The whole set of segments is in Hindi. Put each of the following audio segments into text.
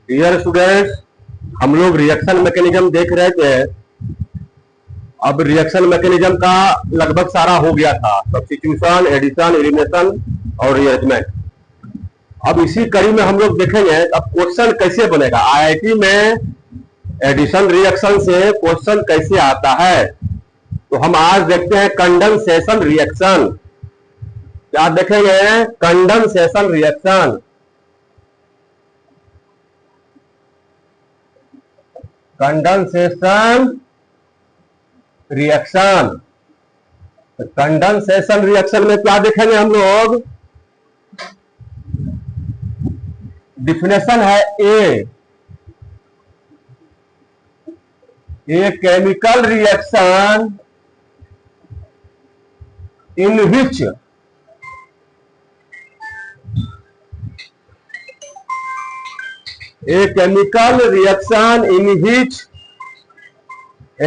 डियर स्टूडेंट्स, हम लोग रिएक्शन मैकेनिज्म देख रहे थे। अब रिएक्शन मैकेनिज्म का लगभग सारा हो गया था, सब्स्टिट्यूशन, एडिशन, एलिमिनेशन और रीअरेंजमेंट। अब इसी कड़ी में हम लोग देखेंगे अब क्वेश्चन कैसे बनेगा। आईआईटी में एडिशन रिएक्शन से क्वेश्चन कैसे आता है, तो हम आज देखते हैं कंडेंसेशन रिएक्शन। क्या देखेंगे? Condensation reaction. Condensation reaction. Condensation reaction में क्या देखेंगे हम लोग? डिफिनेशन है a chemical reaction in which a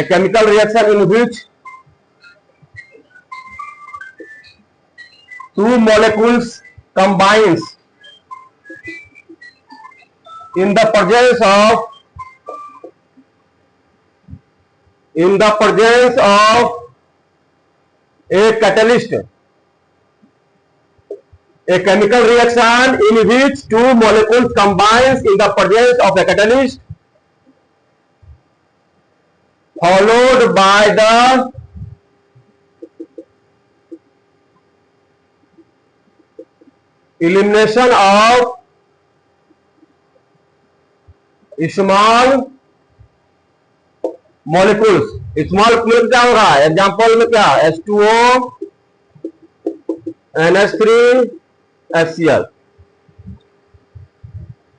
chemical reaction in which two molecules combines in the presence of a catalyst. A chemical reaction in which two molecules combines in the presence of a catalyst, followed by the elimination of small molecules. Small molecule क्या होगा? एग्जाम्पल में क्या? H2O, NH3, HCl।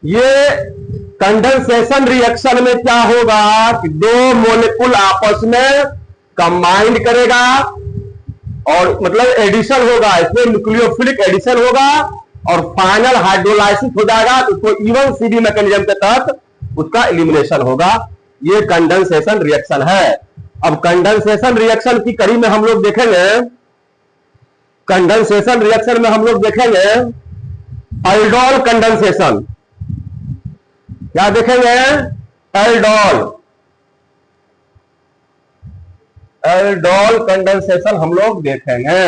ये कंडेंसेशन रिएक्शन में क्या होगा कि दो मोलिक्यूल आपस में कंबाइंड करेगा और मतलब एडिशन होगा, इसमें न्यूक्लियोफिलिक एडिशन होगा और फाइनल हाइड्रोलाइसिस हो जाएगा, तो उसको इवन सीडी मैकेनिज्म के तहत उसका एलिमिनेशन होगा। ये कंडेंसेशन रिएक्शन है। अब कंडेंसेशन रिएक्शन की कड़ी में हम लोग देखेंगे, कंडेंसेशन रिएक्शन में हम लोग देखेंगे एल्डोल कंडेंसेशन। क्या देखेंगे? एल्डोल कंडेंसेशन हम लोग देखेंगे।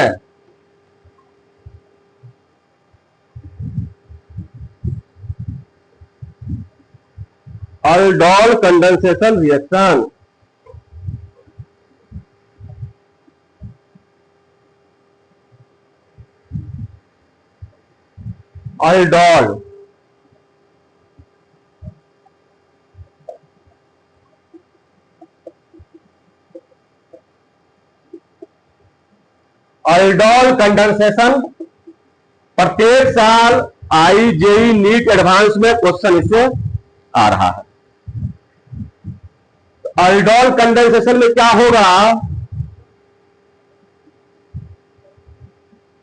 Aldol condensation reaction. Aldol condensation प्रत्येक साल जेईई नीट एडवांस में क्वेश्चन इससे आ रहा है। एल्डोल कंडेंसेशन में क्या होगा?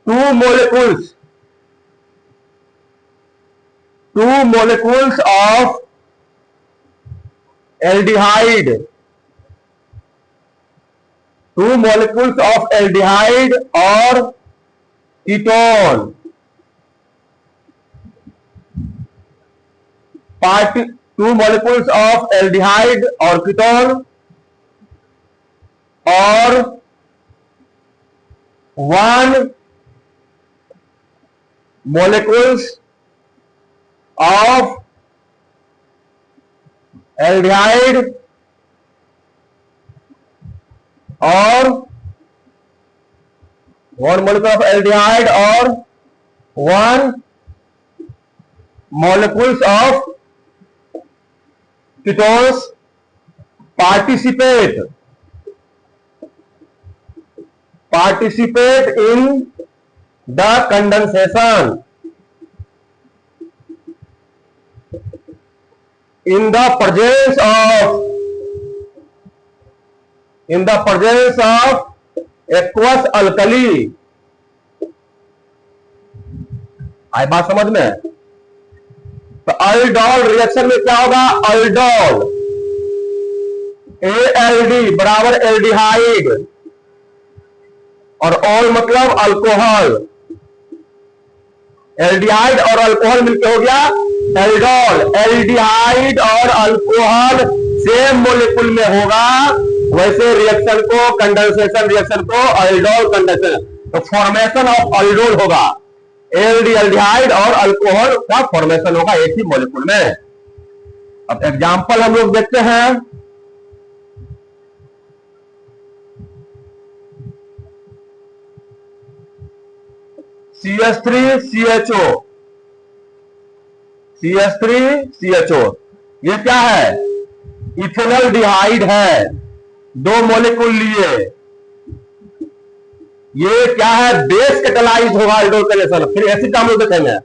टू molecules of aldehyde, और ketone, two molecules of aldehyde और कीटोन और one molecules of aldehyde और one molecule of aldehyde और one molecules of ketones participate in the condensation in the presence of aqueous alkali। आई बात समझ में? तो एल्डोल रिएक्शन में क्या होगा? एल्डोल ALD बराबर एल्डिहाइड और ऑल मतलब अल्कोहल। एल्डिहाइड और अल्कोहल मिलकर हो गया एल्डोल, एल्डिहाइड और अल्कोहल सेम मोलिकुल में होगा, वैसे रिएक्शन को, कंडेंसेशन रिएक्शन को एल्डोल कंडेंसेशन, तो फॉर्मेशन ऑफ एल्डोल होगा, एल्डिहाइड और अल्कोहल का फॉर्मेशन होगा एक ही मोलिकुल में। अब एग्जांपल हम लोग देखते हैं। CH3CHO, CH3CHO, ये क्या है? इथेनॉल डिहाइड है, दो मोलिकुल लिए, ये क्या है? बेस कैटालाइज होगा एल्डोल कंडेंसेशन। फिर एसिड का हम लोग देखेंगे,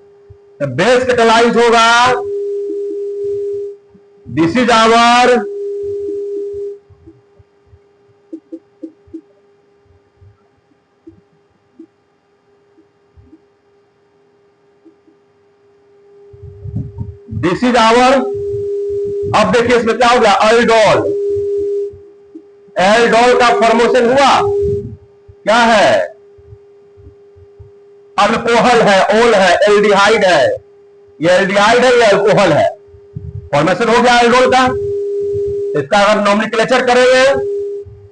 तो बेस कैटालाइज होगा, दिस इज आवर अब देखिए इसमें क्या हो गया? एल्डोल, एल्डोल का फॉर्मेशन हुआ, क्या है? अल्कोहल है, ओल है, एल्डिहाइड है, ये एल्डिहाइड है, ये अल्कोहल है, फॉर्मेशन हो गया एल्डोल का। इसका अगर नोमेनक्लेचर करेंगे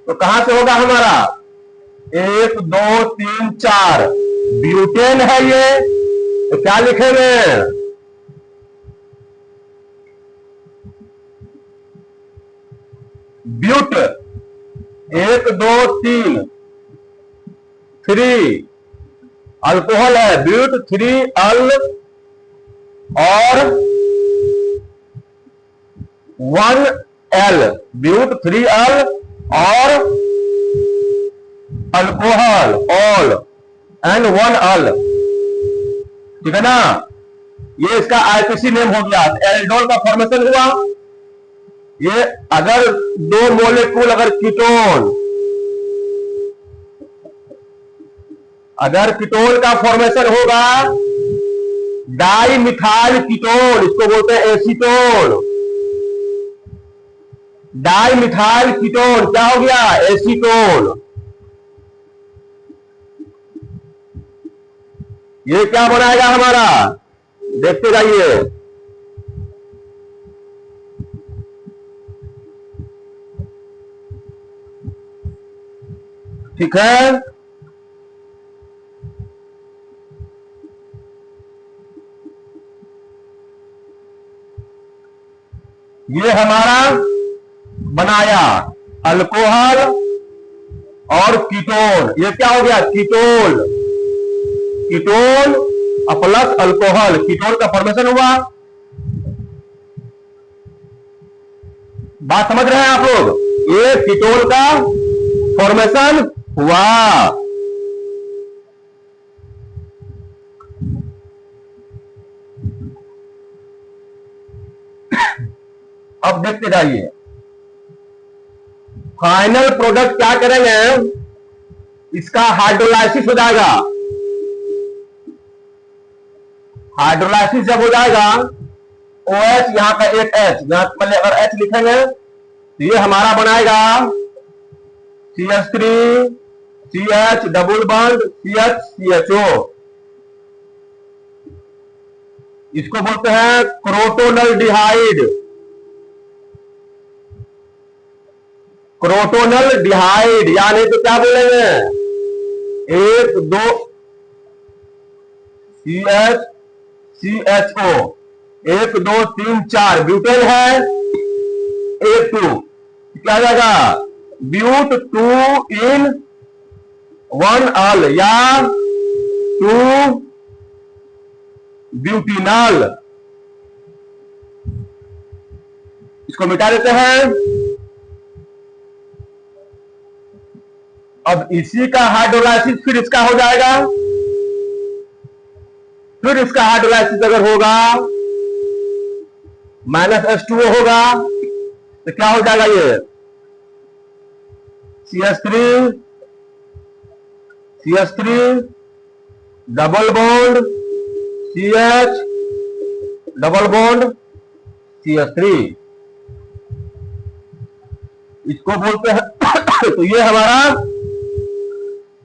तो कहां से होगा हमारा? 1 2 3 4, ब्यूटेन है ये, तो क्या लिखेंगे? ब्यूट, 1 2 3, 3 अल्कोहल है, ब्यूट 3 अल और 1 एल, ब्यूट 3 अल और अल्कोहल ऑल एंड 1 अल, ठीक है ना? ये इसका आईपीसी नेम हो गया, एल्डोल का फॉर्मेशन हुआ। ये अगर दो मोलेक्यूल, अगर कीटोन, अगर कीटोन का फॉर्मेशन होगा, डाई मिथाइल कीटोन, इसको बोलते हैं एसीटोन, डाई मिथाइल कीटोन क्या हो गया? एसीटोन। ये क्या बनाएगा हमारा? देखते जाइए। ठीक है, ये हमारा बनाया अल्कोहल और कीटोन, ये क्या हो गया? Ketol, ketone plus alcohol, ketone का फॉर्मेशन हुआ। बात समझ रहे हैं आप लोग? ये कीटोन का फॉर्मेशन हुआ। अब देखते जाइए, फाइनल प्रोडक्ट क्या करेंगे? इसका हाइड्रोलाइसिस हो जाएगा। हाइड्रोलाइसिस जब हो जाएगा, OH यहां का एक H, यहां पहले अगर H लिखेंगे तो ये हमारा बनाएगा CH3 CH double bond CH CHO, इसको बोलते हैं क्रोटोनल डिहाइड, क्रोटोनल डिहाइड, यानी तो क्या बोलेंगे? 1 2 CH CHO, 1 2 3 4 ब्यूटेन है, 1 2 क्या जाएगा? ब्यूट 2 इन 1 अल या 2 ब्यूटिनल, इसको मिटा देते हैं। अब इसी का हाइड्रोलाइसिस फिर इसका हो जाएगा, फिर इसका हाइड्रोलाइसिस अगर होगा -H2O होगा तो क्या हो जाएगा? ये CH3 double bond CH double bond CH3, इसको बोलते हैं। तो ये हमारा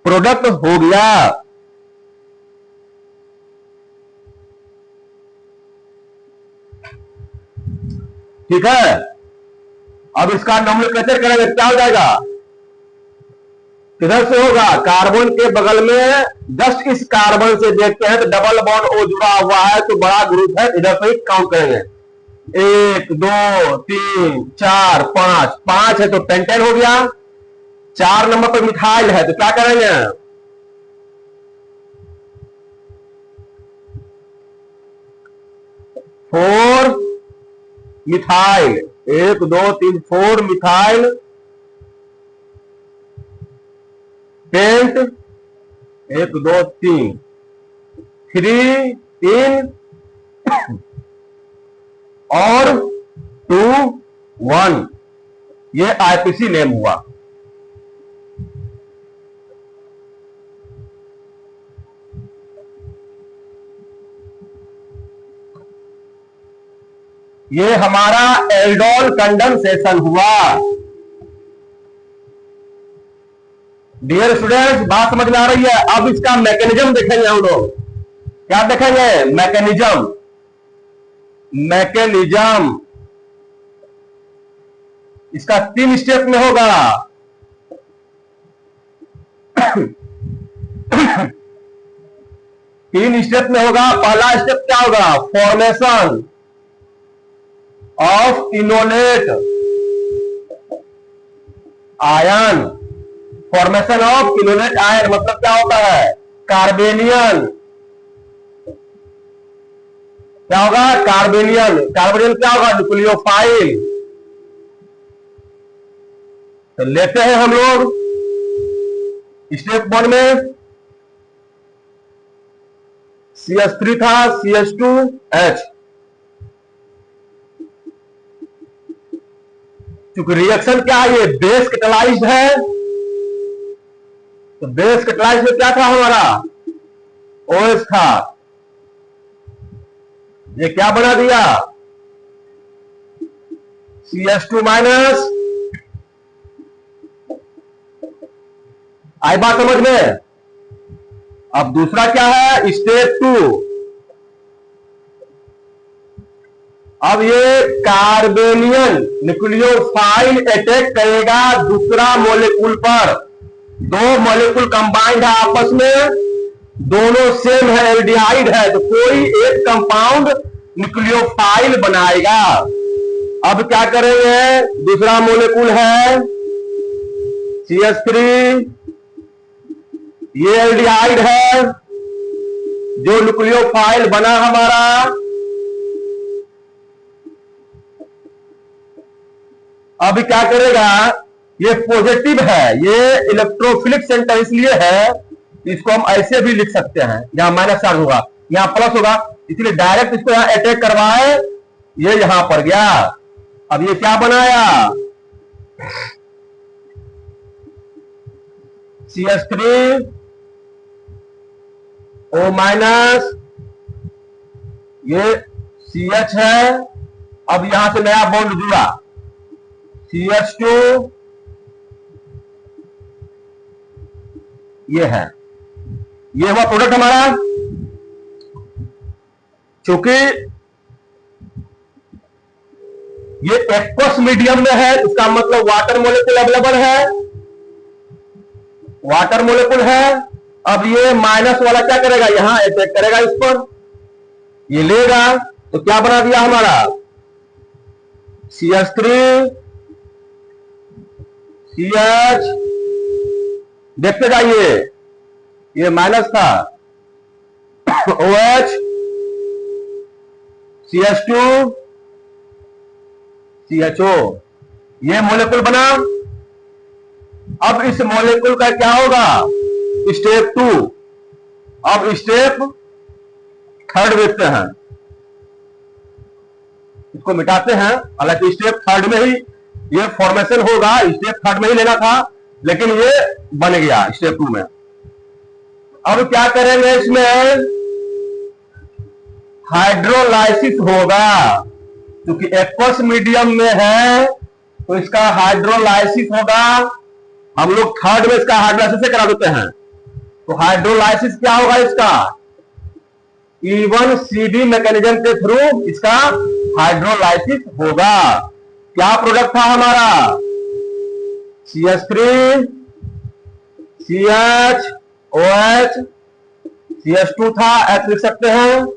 प्रोडक्ट हो गया। ठीक है। अब इसका नोमेनक्लेचर करेंगे, क्या हो जाएगा, किधर से होगा, कार्बन के बगल में जस्ट इस कार्बन से देखते हैं तो डबल बॉन्ड ओ जुड़ा हुआ है, तो बड़ा ग्रुप है, इधर से ही काउंट करेंगे, 1 2 3 4 5, 5 है तो पेंटेन हो गया। 4 नंबर पर मिथाइल है तो क्या करेंगे, 4 मिथाइल, 1 2 3 4 मिथाइल पेंट, 1 2 3 3 और 2 1, ये आईपीसी नेम हुआ। ये हमारा एल्डोल कंडेंसेशन हुआ। डियर स्टूडेंट्स, बात समझ में आ रही है। अब इसका मैकेनिज्म देखेंगे हम लोग, क्या देखेंगे, मैकेनिज्म। मैकेनिज्म इसका 3 स्टेप में होगा। 3 स्टेप में होगा। पहला स्टेप क्या होगा, formation of enolate ion. Formation of enolate ion मतलब क्या होता है, कार्बेनियन। क्या होगा, कार्बेनियन। कार्बेनियन क्या होगा, न्यूक्लियोफाइल। तो लेते हैं हम लोग स्टेप 1 में CH3 था, CH2H। क्योंकि रिएक्शन क्या है, ये बेस कैटालाइज्ड है, तो बेस कैटालाइज्ड में क्या था हमारा, OH था। ये क्या बना दिया, CH2 माइनस। आई बात समझ में। अब दूसरा क्या है, स्टेप 2। अब ये कार्बेनियन न्यूक्लियोफाइल अटैक करेगा दूसरा मॉलिक्यूल पर। 2 मॉलिक्यूल कंबाइंड है आपस में, दोनों सेम है, एल्डिहाइड है, तो कोई एक कंपाउंड न्यूक्लियोफाइल बनाएगा। अब क्या करेंगे, दूसरा मॉलिक्यूल है CH3, ये एल्डिहाइड है, जो न्यूक्लियोफाइल बना हमारा। अब क्या करेगा, ये पॉजिटिव है, ये इलेक्ट्रोफिलिक सेंटर इसलिए है, इसको हम ऐसे भी लिख सकते हैं, यहां माइनस चार्ज होगा, यहां प्लस होगा, इसलिए डायरेक्ट इसको यहां अटैक करवाए, ये यहां पर गया। अब ये क्या बनाया, CH3 O माइनस, ये CH है। अब यहां से नया बॉन्ड जुड़ा, CH2, ये है, ये हुआ प्रोडक्ट हमारा। क्योंकि ये एक्वस मीडियम में है, इसका मतलब वाटर मोलेकुल अवेलेबल है, वाटर मोलेकुल है। अब ये माइनस वाला क्या करेगा, यहां अटैक करेगा इस पर, ये लेगा, तो क्या बना दिया हमारा, CH3 CH, देखते जाइए, ये माइनस था, OH CH2 CHO, ये मोलेकुल बना। अब इस मोलेकुल का क्या होगा, स्टेप 2। अब स्टेप 3 देखते हैं, इसको मिटाते हैं। हालांकि स्टेप 3 में ही ये फॉर्मेशन होगा, स्टेप 3 में ही लेना था, लेकिन ये बन गया स्टेप 2 में। अब क्या करेंगे, इसमें हाइड्रोलाइसिस होगा, क्योंकि एक्वस मीडियम में है तो इसका हाइड्रोलाइसिस होगा। हम लोग 3rd में इसका हाइड्रोलाइसिस से करा देते हैं। तो हाइड्रोलाइसिस क्या होगा इसका, E1CD मैकेनिज्म के थ्रू इसका हाइड्रोलाइसिस होगा। क्या प्रोडक्ट था हमारा? CH3 CH OH CH2 था, H लिख सकते हैं,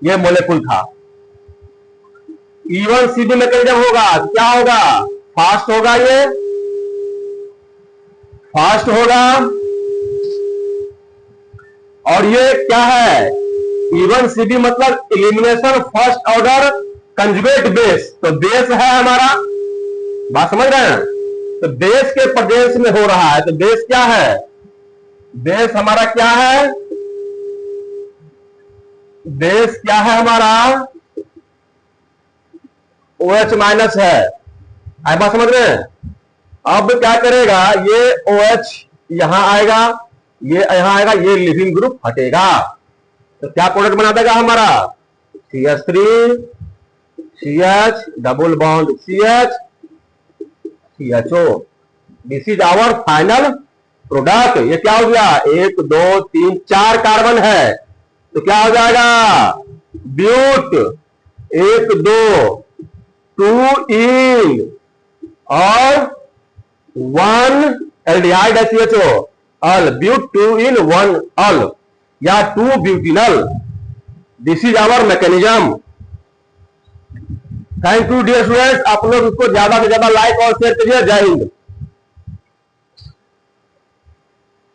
ये मोलेकुल था। E1CB मैकेनिज्म होगा, क्या होगा? फास्ट होगा, ये फास्ट होगा। और ये क्या है? E1CB मतलब elimination first order conjugate base. तो बेस है हमारा, बात समझ रहे हैं? तो बेस के प्रदेश में हो रहा है। तो बेस क्या है? बेस हमारा क्या है? बेस क्या है हमारा? OH माइनस है। आई बात समझ रहे हैं? अब क्या करेगा? ये OH यहां आएगा, ये यहां आएगा, ये लिविंग ग्रुप हटेगा। तो क्या प्रोडक्ट बना देगा हमारा? CH3 CH double bond CH CHO। This is our final product. ये क्या हो गया? 1 2 3 4 कार्बन है, तो क्या हो जाएगा? ब्यूट 1 2 2 इन और 1 एल्डिहाइड HCHO अल, ब्यूट 2 इन 1 अल या 2 ब्यूटिनल। This is our mechanism. Thank you dear students, आप लोग इसको ज्यादा से ज्यादा लाइक और शेयर करिए। जय हिंद।